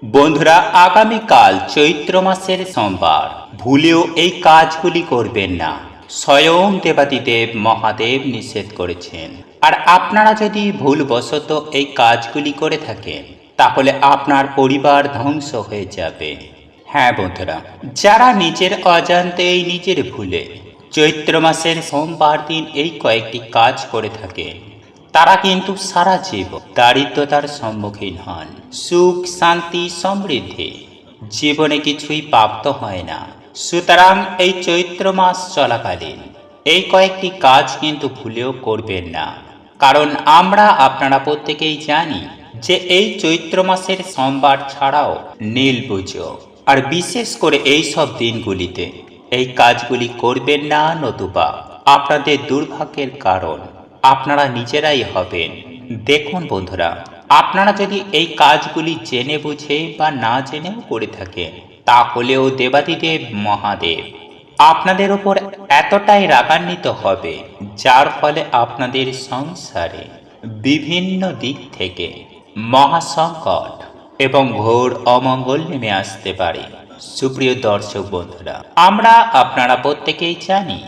বন্ধুরা, আগামীকাল চৈত্র মাসের সোমবার, ভুলেও এই কাজগুলি করবেন না। স্বয়ং দেবাদিদেব মহাদেব নিষেধ করেছেন। আর আপনারা যদি ভুলবশত এই কাজগুলি করে থাকেন, তাহলে আপনার পরিবার ধ্বংস হয়ে যাবে। হ্যাঁ বন্ধুরা, যারা নিজের অজান্তেই নিজের ভুলে চৈত্র মাসের সোমবার দিন এই কয়েকটি কাজ করে থাকে, তারা কিন্তু সারা জীবন দারিদ্রতার সম্মুখীন হন। সুখ, শান্তি, সমৃদ্ধি জীবনে কিছুই প্রাপ্ত হয় না। সুতরাং এই চৈত্র মাস চলাকালীন এই কয়েকটি কাজ কিন্তু ভুলেও করবেন না। কারণ আপনারা প্রত্যেকেই জানি যে এই চৈত্র মাসের সোমবার ছাড়াও নীল পুজো, আর বিশেষ করে এই সব দিনগুলিতে এই কাজগুলি করবেন না, নতুবা আপনাদের দুর্ভাগ্যের কারণ আপনারা নিজেরাই হবেন। দেখুন বন্ধুরা, আপনারা যদি এই কাজগুলি জেনে বুঝে বা না জেনেও করে থাকেন, তাহলেও দেবাদিদেব মহাদেব আপনাদের উপর এতটাই রাগান্বিত হবে, যার ফলে আপনাদের সংসারে বিভিন্ন দিক থেকে মহাসংকট এবং ঘোর অমঙ্গল নেমে আসতে পারে। সুপ্রিয় দর্শক বন্ধুরা, আপনারা প্রত্যেকেই জানি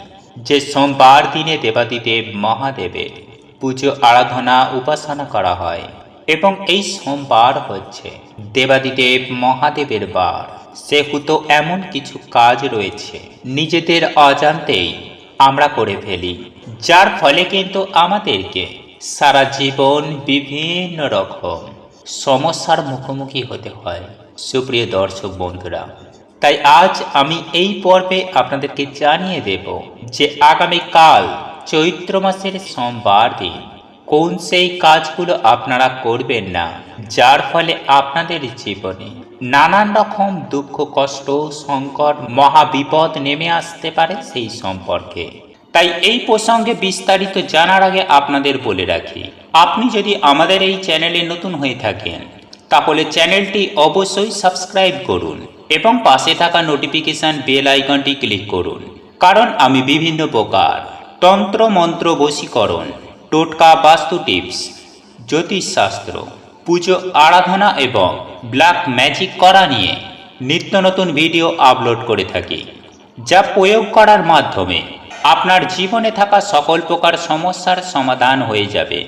যে সোমবার দিনে দেবাদিদেব মহাদেবের পুজো, আরাধনা, উপাসনা করা হয় এবং এই সোমবার হচ্ছে দেবাদিদেব মহাদেবের বার। সেহেতু এমন কিছু কাজ রয়েছে নিজেদের অজান্তেই আমরা করে ফেলি, যার ফলে কিন্তু আমাদেরকে সারা জীবন বিভিন্ন রকম সমস্যার মুখোমুখি হতে হয়। সুপ্রিয় দর্শক বন্ধুরা, তাই আজ আমি এই পর্বে আপনাদেরকে জানিয়ে দেব যে আগামীকাল চৈত্র মাসের সোমবার দিন কোন সেই কাজগুলো আপনারা করবেন না, যার ফলে আপনাদের জীবনে নানান রকম দুঃখ, কষ্ট, সংকট, মহাবিপদ নেমে আসতে পারে সেই সম্পর্কে। তাই এই প্রসঙ্গে বিস্তারিত জানার আগে আপনাদের বলে রাখি, আপনি যদি আমাদের এই চ্যানেলে নতুন হয়ে থাকেন, তাহলে চ্যানেলটি অবশ্যই সাবস্ক্রাইব করুন এবং পাশে থাকা নোটিফিকেশন বেল আইকনটি ক্লিক করুন। কারণ আমি বিভিন্ন প্রকার তন্ত্র, মন্ত্র, বশীকরণ, টোটকা, বাস্তু টিপস, জ্যোতিষশাস্ত্র, পুজো, আরাধনা এবং ব্ল্যাক ম্যাজিক করা নিয়ে নিত্য নতুন ভিডিও আপলোড করে থাকি, যা প্রয়োগ করার মাধ্যমে আপনার জীবনে থাকা সকল প্রকার সমস্যার সমাধান হয়ে যাবে।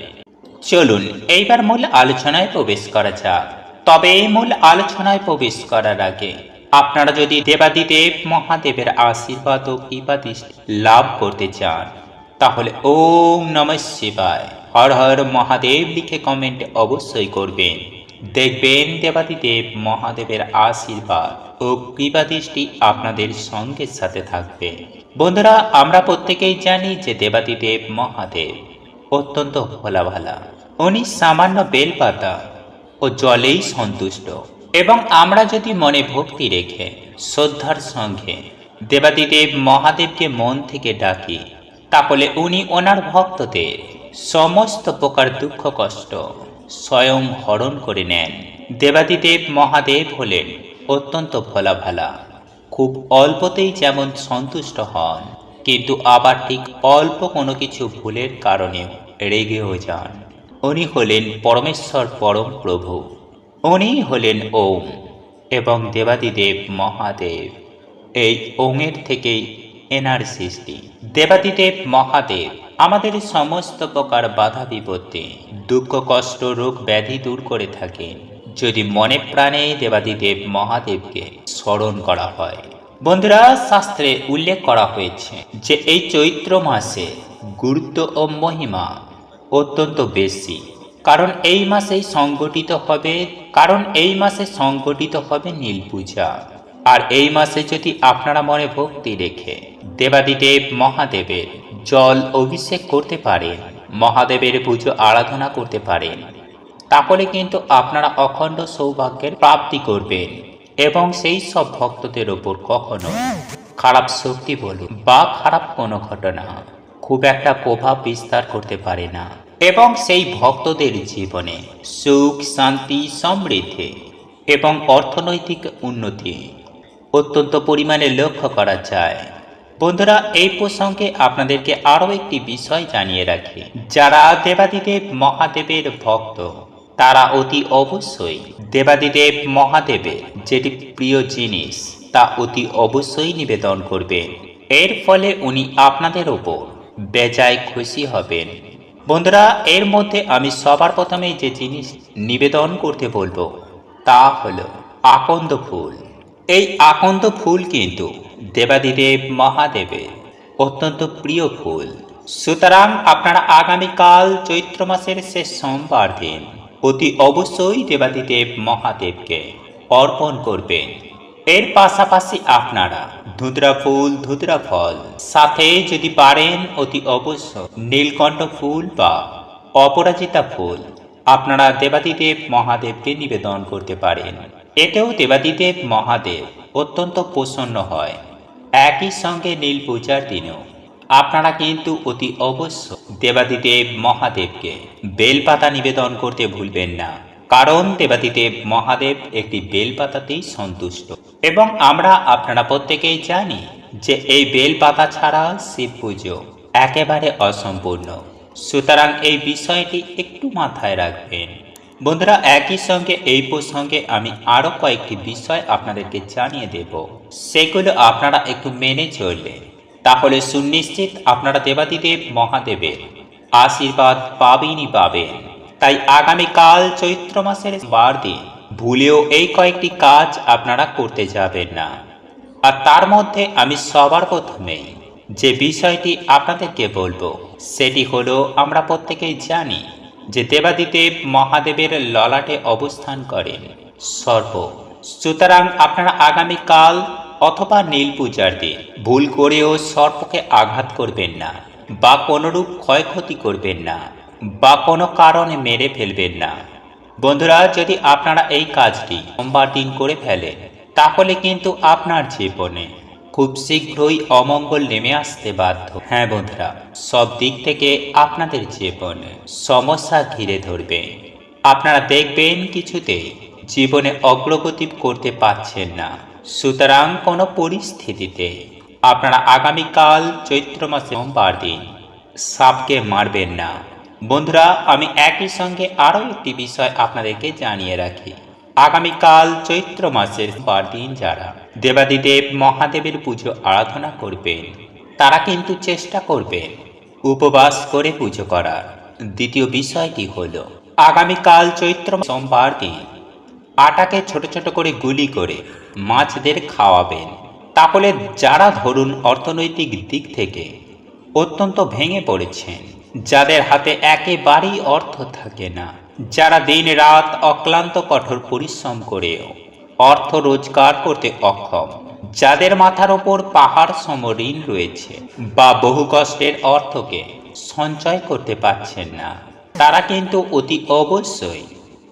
চলুন এইবার মূল আলোচনায় প্রবেশ করা যাক। তবে এই মূল আলোচনায় প্রবেশ করার আগে আপনারা যদি দেবাদিদেব মহাদেবের আশীর্বাদ ও কৃপাদৃষ্টি লাভ করতে চান, তাহলে ওম নমঃ শিবায়, হর হর মহাদেব লিখে কমেন্ট অবশ্যই করবেন। দেখবেন দেবাদিদেব মহাদেবের আশীর্বাদ ও কৃপাদৃষ্টি আপনাদের সঙ্গের সাথে থাকবে। বন্ধুরা, আমরা প্রত্যেকেই জানি যে দেবাদিদেব মহাদেব অত্যন্ত ভোলা ভালা। উনি সামান্য বেলপাতা ও জলেই সন্তুষ্ট, এবং আমরা যদি মনে ভক্তি রেখে শ্রদ্ধার সঙ্গে দেবাদিদেব মহাদেবকে মন থেকে ডাকি, তাহলে উনি ওনার ভক্তদের সমস্ত প্রকার দুঃখ কষ্ট স্বয়ং হরণ করে নেন। দেবাদিদেব মহাদেব হলেন অত্যন্ত ভোলা ভালা। খুব অল্পতেই যেমন সন্তুষ্ট হন, কিন্তু আবার ঠিক অল্প কোনো কিছু ভুলের কারণেও রেগেও যান। উনি হলেন পরমেশ্বর, পরম প্রভু। উনি হলেন ওম, এবং দেবাদিদেব মহাদেব এই ওমের থেকেই এনার সৃষ্টি। দেবাদিদেব মহাদেব আমাদের সমস্ত প্রকার বাধা বিপত্তি, দুঃখ কষ্ট, রোগ ব্যাধি দূর করে থাকেন যদি মনে প্রাণে দেবাদিদেব মহাদেবকে স্মরণ করা হয়। বন্ধুরা, শাস্ত্রে উল্লেখ করা হয়েছে যে এই চৈত্র মাসে গুরুত্ব ও মহিমা অত্যন্ত বেশি, কারণ এই মাসেই সংগঠিত হবে নীল পূজা। আর এই মাসে যদি আপনারা মনে ভক্তি রেখে দেবাদিদেব মহাদেবের জল অভিষেক করতে পারেন, মহাদেবের পুজো আরাধনা করতে পারেন, তাহলে কিন্তু আপনারা অখণ্ড সৌভাগ্যের প্রাপ্তি করবেন, এবং সেই সব ভক্তদের ওপর কখনো খারাপ শক্তি বলুন বা খারাপ কোনো ঘটনা খুব একটা প্রভাব বিস্তার করতে পারে না, এবং সেই ভক্তদের জীবনে সুখ, শান্তি, সমৃদ্ধি এবং অর্থনৈতিক উন্নতি অত্যন্ত পরিমাণে লক্ষ্য করা যায়। বন্ধুরা, এই প্রসঙ্গে আপনাদেরকে আরও একটি বিষয় জানিয়ে রাখি, যারা দেবাদিদেব মহাদেবের ভক্ত তারা অতি অবশ্যই দেবাদিদেব মহাদেবের যেটি প্রিয় জিনিস তা অতি অবশ্যই নিবেদন করবেন। এর ফলে উনি আপনাদের ওপর বেজায় খুশি হবেন। বন্ধুরা, এর মধ্যে আমি সবার প্রথমেই যে জিনিস নিবেদন করতে বলবো তা হলো আকন্দ ফুল। এই আকন্দ ফুল কিন্তু দেবাদিদেব মহাদেবের অত্যন্ত প্রিয় ফুল। সুতরাং আপনারা আগামীকাল চৈত্র মাসের শেষ সোমবার দিন অতি অবশ্যই দেবাদিদেব মহাদেবকে অর্পণ করবেন। এর পাশাপাশি আপনারা ধুতরা ফুল, ধুতরা ফল, সাথে যদি পারেন অতি অবশ্য নীলকণ্ঠ ফুল বা অপরাজিতা ফুল আপনারা দেবাদিদেব মহাদেবকে নিবেদন করতে পারেন। এতেও দেবাদিদেব মহাদেব অত্যন্ত প্রসন্ন হয়। একই সঙ্গে নীল পূজার দিনেও আপনারা কিন্তু অতি অবশ্য দেবাদিদেব মহাদেবকে বেলপাতা নিবেদন করতে ভুলবেন না, কারণ দেবাদিদেব মহাদেব একটি বেলপাতাতেই সন্তুষ্ট। এবং আমরা আপনারা প্রত্যেকেই জানি যে এই বেলপাতা ছাড়া শিব পুজো একেবারে অসম্পূর্ণ। সুতরাং এই বিষয়টি একটু মাথায় রাখবেন। বন্ধুরা, একই সঙ্গে এই প্রসঙ্গে আমি আরও কয়েকটি বিষয় আপনাদেরকে জানিয়ে দেব। সেগুলো আপনারা একটু মেনে চললে তাহলে সুনিশ্চিত আপনারা দেবাদিদেব মহাদেবের আশীর্বাদ পাবেনই পাবেন। তাই আগামীকাল চৈত্র মাসের বার দিন ভুলেও এই কয়েকটি কাজ আপনারা করতে যাবেন না। আর তার মধ্যে আমি সবার প্রথমেই যে বিষয়টি আপনাদেরকে বলবো সেটি হলো, আমরা প্রত্যেকেই জানি যে দেবাদিদেব মহাদেবের ললাটে অবস্থান করেন সর্প। সুতরাং আপনারা আগামীকাল অথবা নীল পূজার দিন ভুল করেও সর্পকে আঘাত করবেন না, বা কোনোরূপ ক্ষয়ক্ষতি করবেন না, বা কোনো কারণে মেরে ফেলবেন না। বন্ধুরা, যদি আপনারা এই কাজটি সোমবার দিন করে ফেলেন তাহলে কিন্তু আপনার জীবনে খুব শীঘ্রই অমঙ্গল নেমে আসতে বাধ্য। হ্যাঁ বন্ধুরা, সব দিক থেকে আপনাদের জীবনে সমস্যা ঘিরে ধরবে। আপনারা দেখবেন কিছুতেই জীবনে অগ্রগতি করতে পারছেন না। সুতরাং কোনো পরিস্থিতিতে আপনারা আগামীকাল চৈত্র মাসে সোমবার দিন সাপকে মারবেন না। বন্ধুরা, আমি একই সঙ্গে আরও একটি বিষয় আপনাদেরকে জানিয়ে রাখি। আগামীকাল চৈত্র মাসের বার দিন যারা দেবাদিদেব মহাদেবের পুজো আরাধনা করবেন তারা কিন্তু চেষ্টা করবেন উপবাস করে পুজো করার। দ্বিতীয় বিষয়টি হলো, আগামীকাল চৈত্র সোমবার দিন আটাকে ছোট ছোট করে গুলি করে মাছদের খাওয়াবেন। তাহলে যারা ধরুন অর্থনৈতিক দিক থেকে অত্যন্ত ভেঙে পড়েছেন, যাদের হাতে একেবারেই অর্থ থাকে না, যারা দিন রাত অক্লান্ত কঠোর পরিশ্রম করেও অর্থ রোজগার করতে অক্ষম, যাদের মাথার ওপর পাহাড় সম ঋণ রয়েছে বা বহু কষ্টের অর্থকে সঞ্চয় করতে পারছেন না, তারা কিন্তু অতি অবশ্যই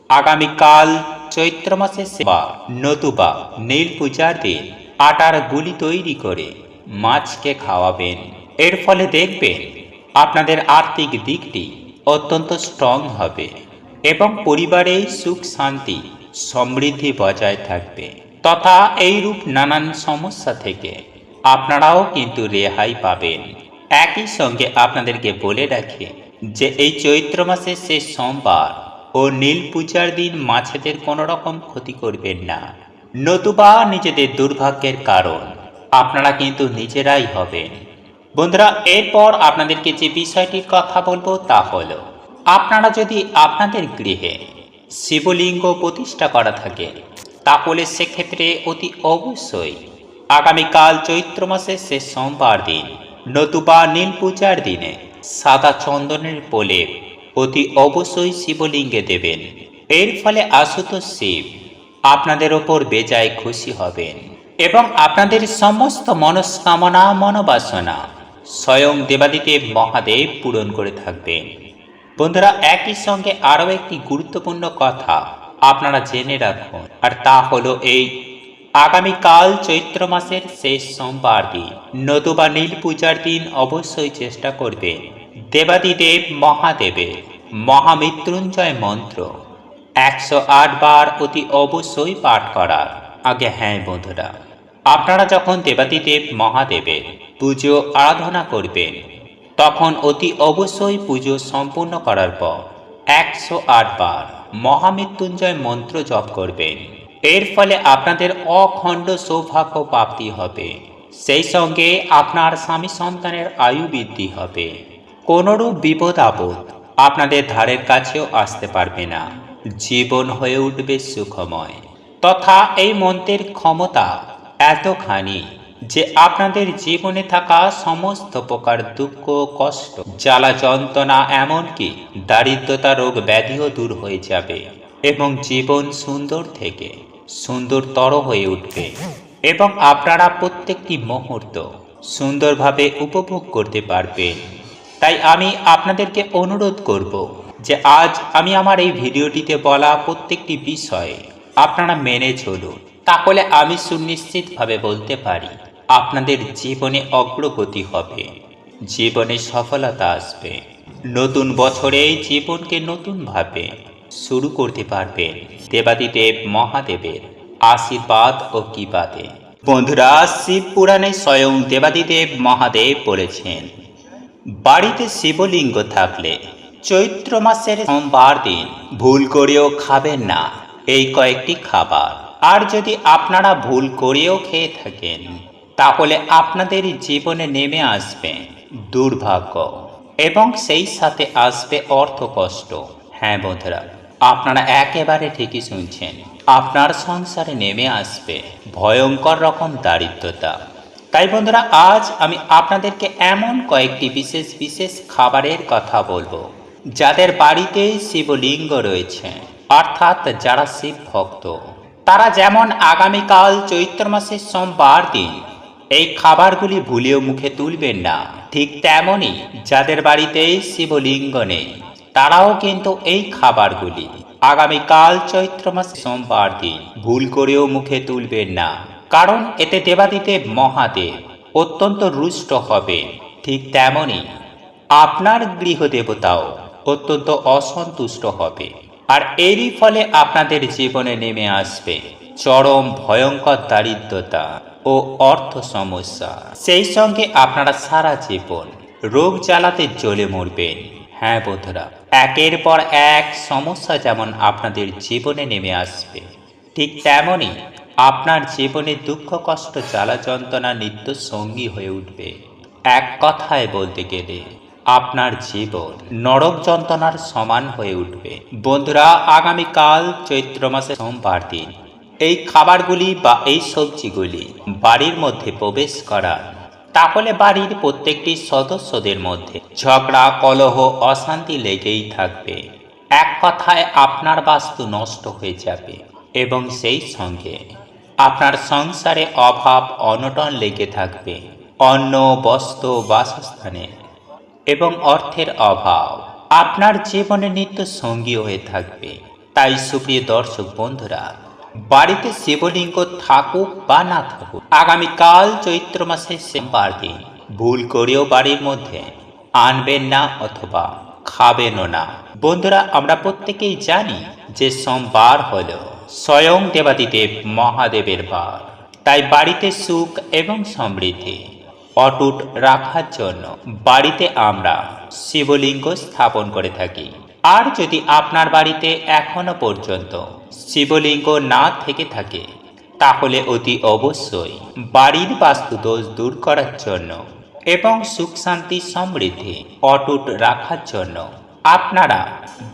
আগামীকাল চৈত্র মাসের বা নতুবা নীল পূজার দিন আটার গুলি তৈরি করে মাছকে খাওয়াবেন। এর ফলে দেখবেন আপনাদের আর্থিক দিকটি অত্যন্ত স্ট্রং হবে এবং পরিবারে সুখ শান্তি সমৃদ্ধি বজায় থাকবে, তথা এইরূপ নানান সমস্যা থেকে আপনারাও কিন্তু রেহাই পাবেন। একই সঙ্গে আপনাদেরকে বলে রাখি যে এই চৈত্র মাসের শেষ সোমবার ও নীল পূজার দিন মাছেদের কোনো রকম ক্ষতি করবেন না, নতুবা নিজেদের দুর্ভাগ্যের কারণ আপনারা কিন্তু নিজেরাই হবেন। বন্ধুরা, এরপর আপনাদেরকে যে বিষয়টির কথা বলবো তা হলো, আপনারা যদি আপনাদের গৃহে শিবলিঙ্গ প্রতিষ্ঠা করা থাকে তাহলে সেক্ষেত্রে অতি অবশ্যই আগামীকাল চৈত্র মাসের শেষ সোমবার দিন নতুবা নীল পূজার দিনে সাদা চন্দনের প্রলেপ অতি অবশ্যই শিবলিঙ্গে দেবেন। এর ফলে আশুতোষ শিব আপনাদের ওপর বেজায় খুশি হবেন এবং আপনাদের সমস্ত মনস্কামনা মনোবাসনা স্বয়ং দেবাদিদেব মহাদেব পূরণ করে থাকবেন। বন্ধুরা, একই সঙ্গে আরও একটি গুরুত্বপূর্ণ কথা আপনারা জেনে রাখুন, আর তা হলো এই আগামীকাল চৈত্র মাসের শেষ সোমবার দিন নতুবা নীল পূজার দিন অবশ্যই চেষ্টা করবেন দেবাদিদেব মহাদেবের মহামৃত্যুঞ্জয় মন্ত্র 108 বার অতি অবশ্যই পাঠ করার। আগে হ্যাঁ বন্ধুরা, আপনারা যখন দেবাদিদেব মহাদেবের পুজো আরাধনা করবেন তখন অতি অবশ্যই পুজো সম্পূর্ণ করার পর 108 বার মহামৃত্যুঞ্জয় মন্ত্র জপ করবেন। এর ফলে আপনাদের অখণ্ড সৌভাগ্য প্রাপ্তি হবে। সেই সঙ্গে আপনার স্বামী সন্তানের আয়ু বৃদ্ধি হবে। কোনোরূপ বিপদ আপদ আপনাদের ধারের কাছেও আসতে পারবে না। জীবন হয়ে উঠবে সুখময়। তথা এই মন্ত্রের ক্ষমতা এতখানি যে আপনাদের জীবনে থাকা সমস্ত প্রকার দুঃখ কষ্ট জ্বালা যন্ত্রণা এমনকি দারিদ্রতা রোগ ব্যাধিও দূর হয়ে যাবে এবং জীবন সুন্দর থেকে সুন্দরতর হয়ে উঠবে এবং আপনারা প্রত্যেকটি মুহূর্ত সুন্দরভাবে উপভোগ করতে পারবেন। তাই আমি আপনাদেরকে অনুরোধ করব যে আজ আমি আমার এই ভিডিওটিতে বলা প্রত্যেকটি বিষয়ে আপনারা মেনে চলুন। তাহলে আমি সুনিশ্চিতভাবে বলতে পারি আপনাদের জীবনে অগ্রগতি হবে, জীবনে সফলতা আসবে। নতুন বছরে জীবনকে নতুনভাবে শুরু করতে পারবেন দেবাদিদেব মহাদেবের আশীর্বাদ ও কৃপাতে। বন্ধুরা, শিব পুরাণে স্বয়ং দেবাদিদেব মহাদেব বলেছেন, বাড়িতে শিবলিঙ্গ থাকলে চৈত্র মাসের সোমবার দিন ভুল করেও খাবেন না এই কয়েকটি খাবার। আর যদি আপনারা ভুল করেও খেয়ে থাকেন তাহলে আপনাদের জীবনে নেমে আসবে দুর্ভাগ্য এবং সেই সাথে আসবে অর্থ কষ্ট। হ্যাঁ বন্ধুরা, আপনারা একেবারে ঠিকই শুনছেন, আপনার সংসারে নেমে আসবে ভয়ঙ্কর রকম দারিদ্রতা। তাই বন্ধুরা, আজ আমি আপনাদেরকে এমন কয়েকটি বিশেষ বিশেষ খাবারের কথা বলবো যাদের বাড়িতে শিবলিঙ্গ রয়েছে, অর্থাৎ যারা শিব ভক্ত, তারা যেমন আগামীকাল চৈত্র মাসের সোমবার দিন এই খাবারগুলি ভুলেও মুখে তুলবেন না, ঠিক তেমনই যাদের বাড়িতে শিবলিঙ্গ নেই তারাও কিন্তু এই খাবারগুলি আগামীকাল চৈত্র মাসে সোমবার দিন ভুল করেও মুখে তুলবেন না। কারণ এতে দেবাদিদেব মহাদেব অত্যন্ত রুষ্ট হবে। ঠিক তেমনই আপনার গৃহদেবতাও অত্যন্ত অসন্তুষ্ট হবে। আর এরই ফলে আপনাদের জীবনে নেমে আসবে চরম ভয়ঙ্কর দারিদ্রতা ও অর্থ সমস্যা। সেই সঙ্গে আপনারা সারা জীবন রোগ জ্বালাতে জ্বলে মরবেন। হ্যাঁ বন্ধুরা, একের পর এক সমস্যা যেমন আপনাদের জীবনে নেমে আসবে, ঠিক তেমনই আপনার জীবনে দুঃখ কষ্ট জ্বালা যন্ত্রণা নিত্য সঙ্গী হয়ে উঠবে। এক কথায় বলতে গেলে আপনার জীবন নরক যন্ত্রণার সমান হয়ে উঠবে। বন্ধুরা, আগামীকাল চৈত্র মাসে সোমবার দিন এই খাবারগুলি বা এই সবজিগুলি বাড়ির মধ্যে প্রবেশ করান, তাহলে বাড়ির প্রত্যেকটি সদস্যদের মধ্যে ঝগড়া কলহ অশান্তি লেগেই থাকবে। এক কথায় আপনার বাস্তু নষ্ট হয়ে যাবে এবং সেই সঙ্গে আপনার সংসারে অভাব অনটন লেগে থাকবে। অন্ন বস্ত্র বাসস্থানে এবং অর্থের অভাব আপনার জীবনে নিত্য সঙ্গী হয়ে থাকবে। তাই সুপ্রিয় দর্শক বন্ধুরা, বাড়িতে শিবলিঙ্গ থাকুক বা না থাকুক, আগামীকাল চৈত্র মাসের সোমবার দিন ভুল করেও বাড়ির মধ্যে আনবেন না অথবা খাবেনও না। বন্ধুরা, আমরা প্রত্যেকেই জানি যে সোমবার হলো স্বয়ং দেবাদিদেব মহাদেবের বার। তাই বাড়িতে সুখ এবং সমৃদ্ধি অটুট রাখার জন্য বাড়িতে আমরা শিবলিঙ্গ স্থাপন করে থাকি। আর যদি আপনার বাড়িতে এখনো পর্যন্ত শিবলিঙ্গ না থেকে থাকে তাহলে অতি অবশ্যই বাড়ির বাস্তু দোষ দূর করার জন্য এবং সুখ শান্তি সমৃদ্ধি অটুট রাখার জন্য আপনারা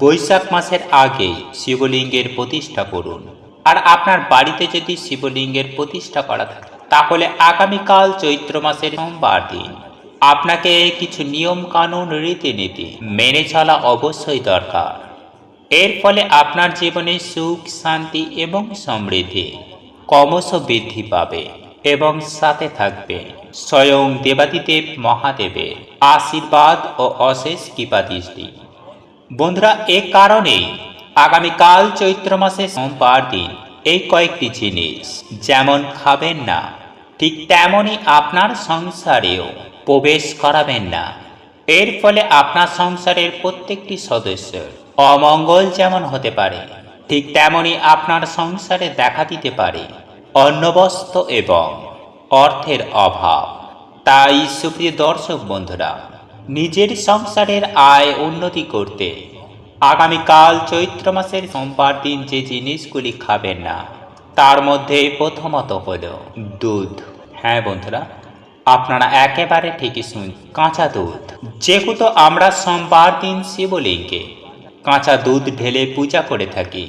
বৈশাখ মাসের আগেই শিবলিঙ্গের প্রতিষ্ঠা করুন। আর আপনার বাড়িতে যদি শিবলিঙ্গের প্রতিষ্ঠা করা থাকে তাহলে আগামীকাল চৈত্র মাসের সোমবার দিন আপনাকে কিছু নিয়ম কানুন রীতিনীতি মেনে চলা অবশ্যই দরকার। এর ফলে আপনার জীবনে সুখ শান্তি এবং সমৃদ্ধি ক্রমশ বৃদ্ধি পাবে এবং সাথে থাকবে স্বয়ং দেবাদিদেব মহাদেবের আশীর্বাদ ও অশেষ কৃপা দৃষ্টি। বন্ধুরা, এ কারণেই আগামীকাল চৈত্র মাসে সোমবার দিন এই কয়েকটি জিনিস যেমন খাবেন না, ঠিক তেমনই আপনার সংসারেও প্রবেশ করাবেন না। এর ফলে আপনার সংসারের প্রত্যেকটি সদস্যের অমঙ্গল যেমন হতে পারে, ঠিক তেমনই আপনার সংসারে দেখা দিতে পারে অন্নবস্ত্র এবং অর্থের অভাব। তাই সুপ্রিয় দর্শক বন্ধুরা, নিজের সংসারের আয় উন্নতি করতে আগামীকাল চৈত্র মাসের সোমবার দিন যে জিনিসগুলি খাবেন না তার মধ্যে প্রথমত হলো দুধ। হ্যাঁ বন্ধুরা, আপনারা একেবারে ঠিকই শুনুন, কাঁচা দুধ। যেহেতু আমরা সোমবার দিন শিবলিঙ্গে কাঁচা দুধ ঢেলে পূজা করে থাকি,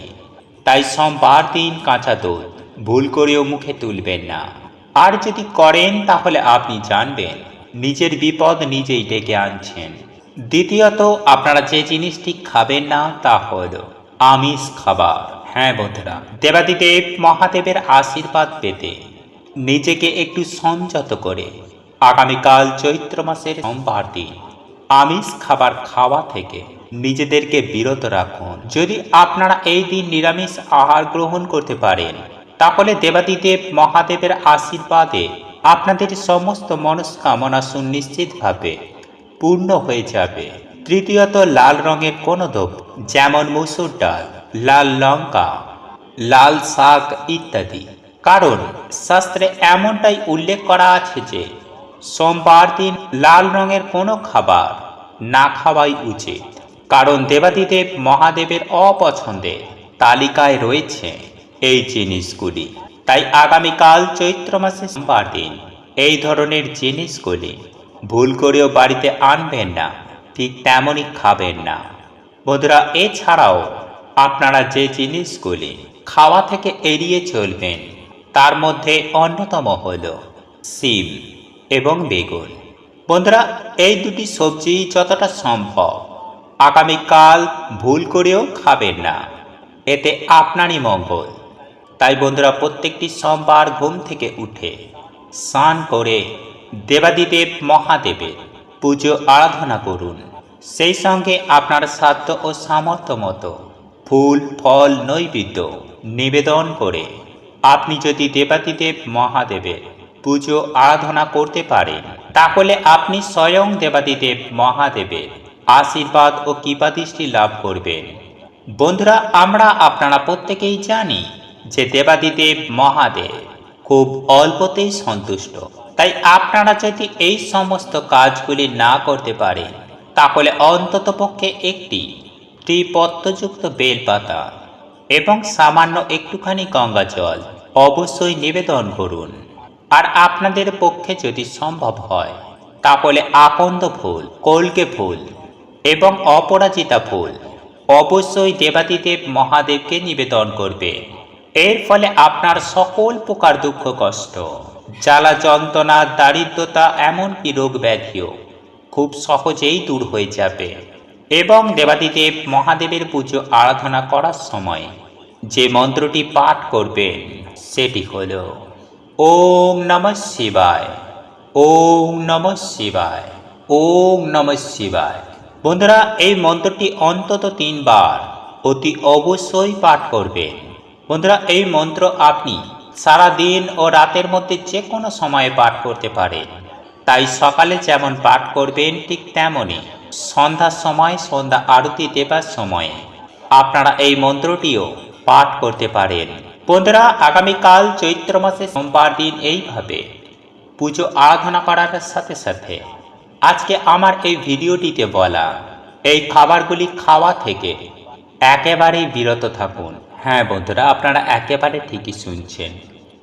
তাই সোমবার দিন কাঁচা দুধ ভুল করেও মুখে তুলবেন না। আর যদি করেন তাহলে আপনি জানবেন নিজের বিপদ নিজেই ডেকে আনছেন। দ্বিতীয়ত, আপনারা যে জিনিসটি খাবেন না তা হল আমিষ খাবার। হ্যাঁ বন্ধুরা, দেবাদিদেব মহাদেবের আশীর্বাদ পেতে নিজেকে একটু সংযত করে আগামীকাল চৈত্র মাসের সোমবার দিন আমিষ খাবার খাওয়া থেকে নিজেদেরকে বিরত রাখুন। যদি আপনারা এই দিন নিরামিষ আহার গ্রহণ করতে পারেন তাহলে দেবাদিদেব মহাদেবের আশীর্বাদে আপনাদের সমস্ত মনস্কামনা সুনিশ্চিতভাবে পূর্ণ হয়ে যাবে। তৃতীয়ত, লাল রঙের কোনো দ্রব্য যেমন মসুর ডাল, লাল লঙ্কা, লাল শাক ইত্যাদি। কারণ শাস্ত্রে এমনটাই উল্লেখ করা আছে যে সোমবার দিন লাল রঙের কোনো খাবার না খাওয়াই উচিত। কারণ দেবাদিদেব মহাদেবের অপছন্দের তালিকায় রয়েছে এই জিনিসগুলি। তাই আগামীকাল চৈত্র মাসে সোমবার দিন এই ধরনের জিনিসগুলি ভুল করেও বাড়িতে আনবেন না, ঠিক তেমনই খাবেন না বন্ধুরা। এছাড়াও আপনারা যে জিনিসগুলি খাওয়া থেকে এড়িয়ে চলবেন তার মধ্যে অন্যতম হল শিম এবং বেগুন। বন্ধুরা, এই দুটি সবজি যতটা সম্ভব আগামীকাল ভুল করেও খাবেন না, এতে আপনারই মঙ্গল। তাই বন্ধুরা, প্রত্যেকটি সোমবার ঘুম থেকে উঠে স্নান করে দেবাদিদেব মহাদেবের পুজো আরাধনা করুন। সেই সঙ্গে আপনার সাধ্য ও সামর্থ্য মতো ফুল ফল নৈবেদ্য নিবেদন করে আপনি যদি দেবাদিদেব মহাদেবের পুজো আরাধনা করতে পারেন তাহলে আপনি স্বয়ং দেবাদিদেব মহাদেবের আশীর্বাদ ও কৃপাদৃষ্টি লাভ করবেন। বন্ধুরা, আমরা আপনারা প্রত্যেকেই জানি যে দেবাদিদেব মহাদেব খুব অল্পতেই সন্তুষ্ট। তাই আপনারা যদি এই সমস্ত কাজগুলি না করতে পারেন তাহলে অন্ততপক্ষে একটি ত্রিপত্রযুক্ত বেলপাতা এবং সামান্য একটুখানি গঙ্গা জল অবশ্যই নিবেদন করুন। আর আপনাদের পক্ষে যদি সম্ভব হয় তাহলে আকন্দ ফুল, কলকে ফুল এবং অপরাজিতা ফুল অবশ্যই দেবাদিদেব মহাদেবকে নিবেদন করবে। এর ফলে আপনার সকল প্রকার দুঃখ কষ্ট, জ্বালা যন্ত্রণা, দারিদ্রতা, এমনকি রোগ ব্যাধিও খুব সহজেই দূর হয়ে যাবে। এবং দেবাদিদেব মহাদেবের পুজো আরাধনা করার সময় যে মন্ত্রটি পাঠ করবেন সেটি হল ওম নমঃ শিবায়, ওম নমঃ শিবায়, ওম নমঃ শিবায়। বন্ধুরা, এই মন্ত্রটি অন্তত 3 বার অতি অবশ্যই পাঠ করবেন। বন্ধুরা, এই মন্ত্র আপনি সারা দিন ও রাতের মধ্যে যে কোনো সময়ে পাঠ করতে পারেন। তাই সকালে যেমন পাঠ করবেন ঠিক তেমনই সন্ধ্যার সময়, সন্ধ্যা আরতি দেবার সময়ে আপনারা এই মন্ত্রটিও পাঠ করতে পারেন। বন্ধুরা, আগামীকাল চৈত্র মাসে সোমবার দিন এইভাবে পুজো আরাধনা করার সাথে সাথে আজকে আমার এই ভিডিওটিতে বলা এই খাবারগুলি খাওয়া থেকে একেবারেই বিরত থাকুন। হ্যাঁ বন্ধুরা, আপনারা একেবারে ঠিকই শুনছেন।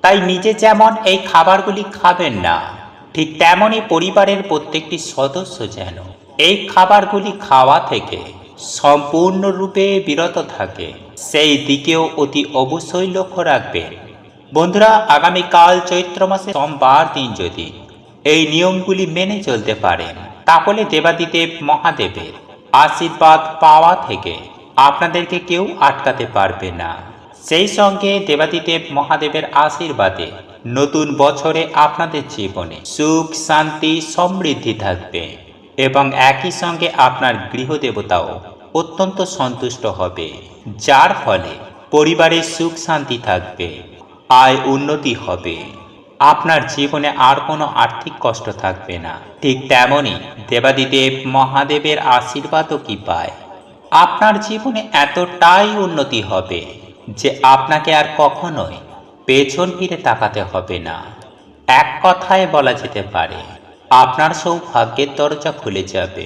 তাই নিজে যেমন এই খাবারগুলি খাবেন না, ঠিক তেমনই পরিবারের প্রত্যেকটি সদস্য যেন এই খাবারগুলি খাওয়া থেকে সম্পূর্ণরূপে বিরত থাকে, সেই দিকেও অতি অবশ্যই লক্ষ্য রাখবেন। বন্ধুরা, আগামীকাল চৈত্র মাসে সোমবার দিন যদি এই নিয়মগুলি মেনে চলতে পারেন তাহলে দেবাদিদেব মহাদেবের আশীর্বাদ পাওয়া থেকে আপনাদেরকে কেউ আটকাতে পারবে না। সেই সঙ্গে দেবাদিদেব মহাদেবের আশীর্বাদে নতুন বছরে আপনাদের জীবনে সুখ, শান্তি, সমৃদ্ধি থাকবে এবং একই সঙ্গে আপনার গৃহদেবতাও অত্যন্ত সন্তুষ্ট হবে, যার ফলে পরিবারের সুখ শান্তি থাকবে, আয় উন্নতি হবে, আপনার জীবনে আর কোনো আর্থিক কষ্ট থাকবে না। ঠিক তেমনই দেবাদিদেব মহাদেবের আশীর্বাদও কি পায় আপনার জীবনে এতটাই উন্নতি হবে যে আপনাকে আর কখনোই পেছন ফিরে তাকাতে হবে না। এক কথায় বলা যেতে পারে আপনার সৌভাগ্যের দরজা খুলে যাবে।